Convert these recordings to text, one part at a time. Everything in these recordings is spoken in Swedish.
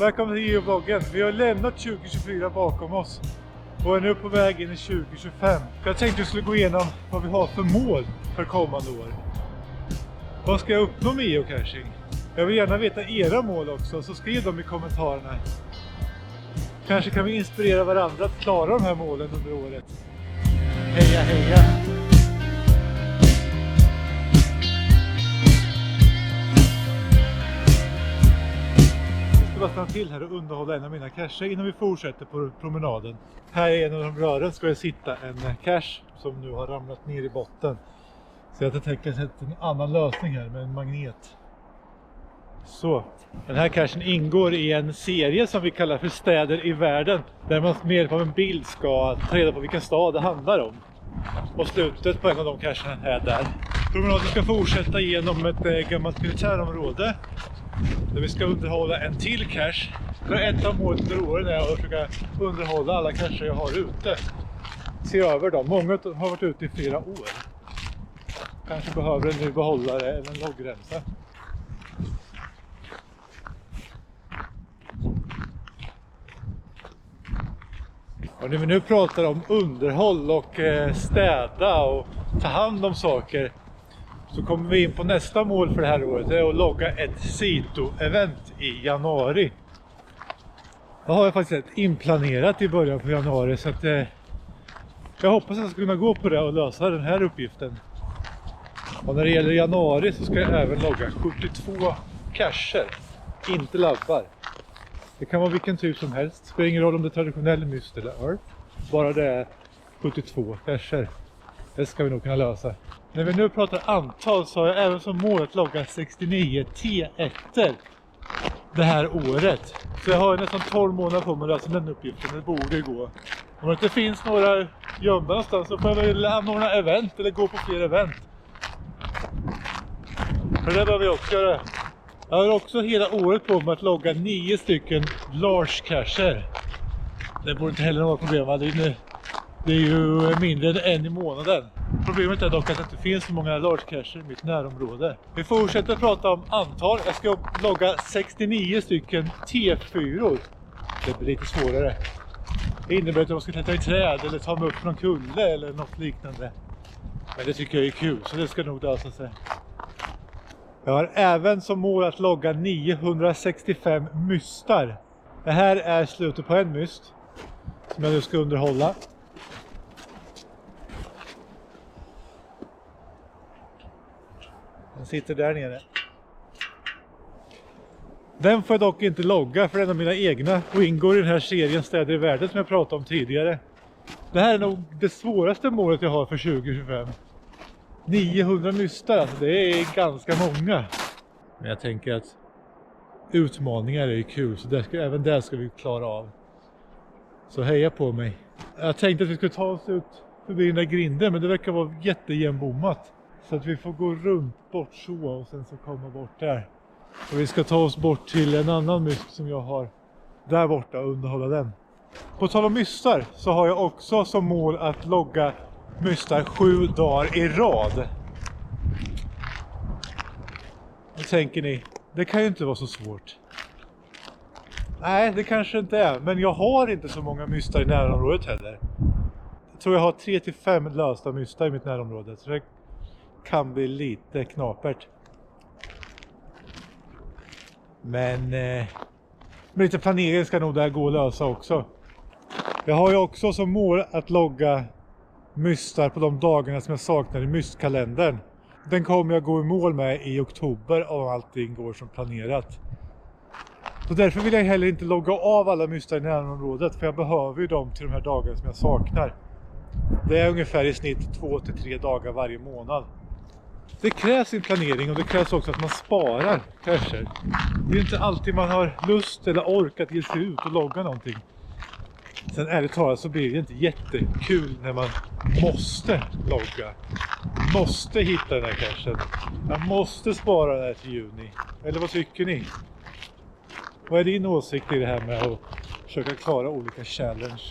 Välkommen till geovloggen. Vi har lämnat 2024 bakom oss och är nu på väg in i 2025. Jag tänkte att vi skulle gå igenom vad vi har för mål för kommande år. Vad ska jag uppnå med geocaching? Jag vill gärna veta era mål också, så skriv dem i kommentarerna. Kanske kan vi inspirera varandra att klara de här målen under året. Heja heja! Jag ska stanna till här och underhålla en av mina cacher innan vi fortsätter på promenaden. Här är en av de rören ska det sitta en cache som nu har ramlat ner i botten. Så jag tänker sätta en annan lösning här med en magnet. Så, den här cachen ingår i en serie som vi kallar för städer i världen. Där man med hjälp av en bild ska ta reda på vilken stad det handlar om. Och slutet på en av de cacherna är där. Promenaden ska fortsätta genom ett gammalt militärområde. Där vi ska underhålla en till cache. För ett av målen under åren är att försöka underhålla alla cacher jag har ute. Se över dem. Många har varit ute i flera år. Kanske behöver en ny behållare eller en loggremsa. Och när vi nu pratar om underhåll och städa och ta hand om saker, så kommer vi in på nästa mål för det här året. Det är att logga ett Sito-event i januari. Det har jag faktiskt inplanerat i början på januari, så att jag hoppas att jag ska kunna gå på det och lösa den här uppgiften. Och när det gäller januari så ska jag även logga 72 cacher, inte labbar. Det kan vara vilken typ som helst. Det spelar ingen roll om det är traditionell myst eller earth. Bara det är 72 cacher. Det ska vi nog kunna lösa. När vi nu pratar antal så har jag även som mål att logga 69 T1 det här året. Så jag har nästan 12 månader på mig att lösa den uppgiften. Det borde gå. Om det inte finns några gömda någonstans så får jag väl anordna event eller gå på fler event. För det behöver jag också göra. Jag har också hela året på mig att logga 9 stycken large cacher. Det borde inte heller vara problem. Det är ju mindre än en i månaden. Problemet är dock att det inte finns så många large cacher i mitt närområde. Vi fortsätter att prata om antal. Jag ska logga 69 stycken T4. Det blir lite svårare. Det innebär att jag ska klättra i träd eller ta mig upp från kulle eller något liknande. Men det tycker jag är kul, så det ska nog lösa sig. Jag har även som mål att logga 965 mystar. Det här är slutet på en myst som jag nu ska underhålla. Den sitter där nere. Den får jag dock inte logga för en av mina egna och ingår i den här serien Städer i världen som jag pratade om tidigare. Det här är nog det svåraste målet jag har för 2025. 900 mystar, alltså det är ganska många. Men jag tänker att utmaningar är kul, så även där ska vi klara av. Så heja på mig. Jag tänkte att vi skulle ta oss ut förbi den där grinden, men det verkar vara jättejämbommat. Så att vi får gå runt bort så och sen så komma bort där. Och vi ska ta oss bort till en annan myst som jag har där borta och underhålla den. På tal om mystar så har jag också som mål att logga mystar 7 dagar i rad. Då tänker ni, det kan ju inte vara så svårt. Nej, det kanske inte är. Men jag har inte så många mystar i närområdet heller. Jag tror jag har 3-5 lösta mystar i mitt närområde. Så det kan bli lite knapert. Men med lite planering ska nog det här gå att lösa också. Jag har ju också som mål att logga mystar på de dagarna som jag saknar i mystkalendern. Den kommer jag gå i mål med i oktober om allting går som planerat. Så därför vill jag heller inte logga av alla mystar i närområdet, för jag behöver ju dem till de här dagarna som jag saknar. Det är ungefär i snitt 2-3 dagar varje månad. Det krävs en planering och det krävs också att man sparar cacher. Det är inte alltid man har lust eller ork att ge sig ut och logga någonting. Sen ärligt talat så blir det inte jättekul när man måste logga. Måste hitta den här cachen. Man måste spara den här till juni. Eller vad tycker ni? Vad är din åsikt i det här med att försöka klara olika challenge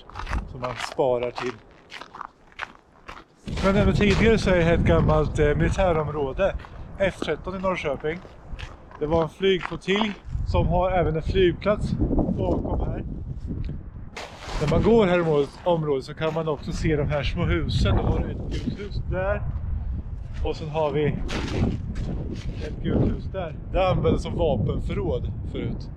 som man sparar till? Som jag nämnde tidigare så är det ett gammalt militärområde. F13 i Norrköping. Det var en flygflottilj som har även en flygplats bakom här. När man går här i området så kan man också se de här små husen. Det var ett gult hus där. Och sen har vi ett gult hus där. Det användes som vapenförråd förut.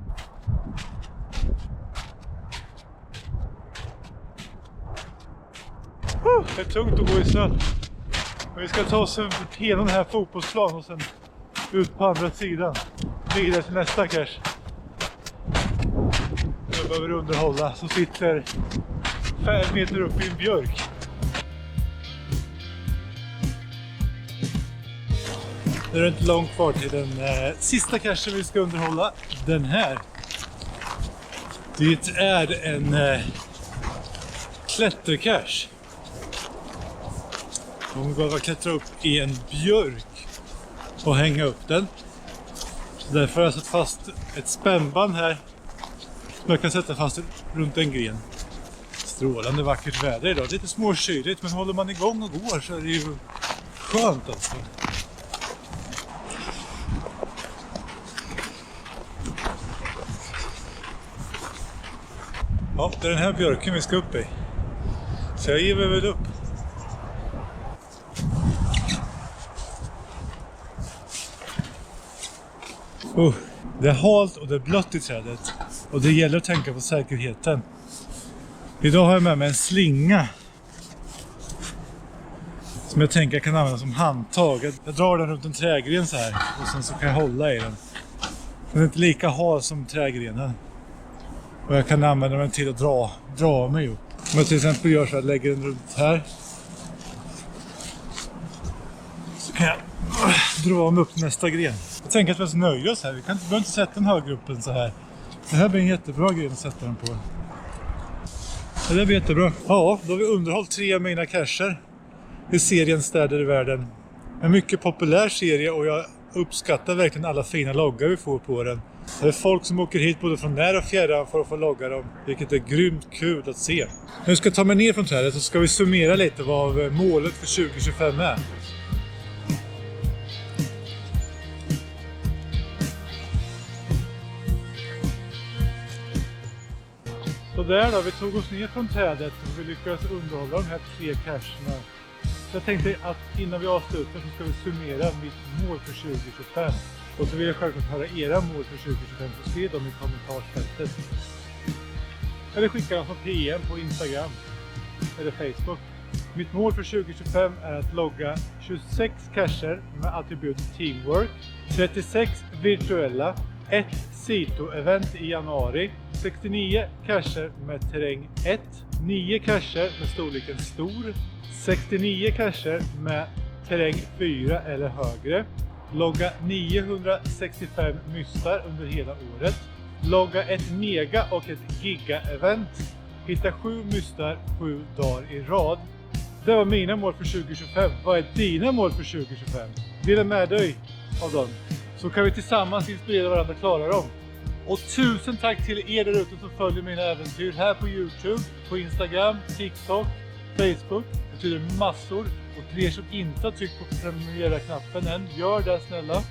Det är tungt att gå i snön. Men vi ska ta oss hela den här fotbollsplanen och sen ut på andra sidan. Vidare till nästa cache. Jag behöver underhålla. Så sitter 5 meter upp i en björk. Nu är det inte långt kvar till den sista cachen vi ska underhålla. Den här. Det är en klättercache. Man behöver klättra upp i en björk och hänga upp den. Så därför har jag satt fast ett spännband här som jag kan sätta fast runt en gren. Strålande vackert väder idag. Det är lite småkyligt, men håller man igång och går så är det ju skönt alltså. Ja, det är den här björken vi ska upp i. Så jag ger väl upp. Det är halt och det är blött i trädet. Och det gäller att tänka på säkerheten. Idag har jag med mig en slinga. Som jag tänker kan använda som handtag. Jag drar den runt en trägren så här. Och sen så kan jag hålla i den. Den är inte lika hal som trägrenen. Och jag kan använda den till att dra mig upp. Om jag till exempel gör så här, lägger den runt här. Så kan jag dra mig upp till nästa gren. Jag tänker att vi ska nöja oss här. Vi behöver inte sätta den högre upp än så här. Det här blir en jättebra gren att sätta den på. Det blir jättebra. Ja, då har vi underhållit 3 av mina cacher i serien Städer i världen. En mycket populär serie och jag uppskattar verkligen alla fina loggar vi får på den. Det är folk som åker hit både från när och fjärran för att få logga dem, vilket är grymt kul att se. Nu ska jag ta mig ner från trädet så ska vi summera lite vad målet för 2025 är. Så där då, vi tog oss ner från trädet och vi lyckades underhålla de här 3 cacherna. Så jag tänkte att innan vi avslutar så ska vi summera mitt mål för 2025. Och så vill jag självklart höra era mål för 2025 så se dem i kommentarsfältet. Eller skicka dem som PM på Instagram eller Facebook. Mitt mål för 2025 är att logga 26 cacher med attribut Teamwork, 36 virtuella, 1 Sito-event i januari, 69 cacher med terräng 1, 9 cacher med storleken stor, 69 cacher med terräng 4 eller högre, logga 965 mystar under hela året, logga ett mega och ett giga-event, hitta 7 mystar 7 dagar i rad. Det var mina mål för 2025. Vad är dina mål för 2025? Dela med dig av dem. Så kan vi tillsammans inspirera varandra att klara dem. Och tusen tack till er där ute som följer mina äventyr här på YouTube, på Instagram, TikTok, Facebook. Det betyder massor. Och till er som inte har tryckt på prenumerera-knappen än, gör det snälla.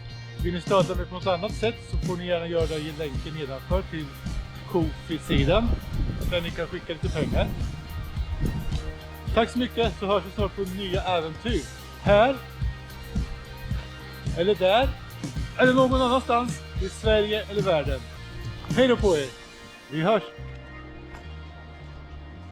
Vill ni stödja mig på något annat sätt så får ni gärna göra det i länken nedanför till Ko-fi-sidan. Där ni kan skicka lite pengar. Tack så mycket, så hörs vi snart på nya äventyr. Här. Eller där. Eller någon annanstans i Sverige eller världen. Hej då på er. Vi hörs.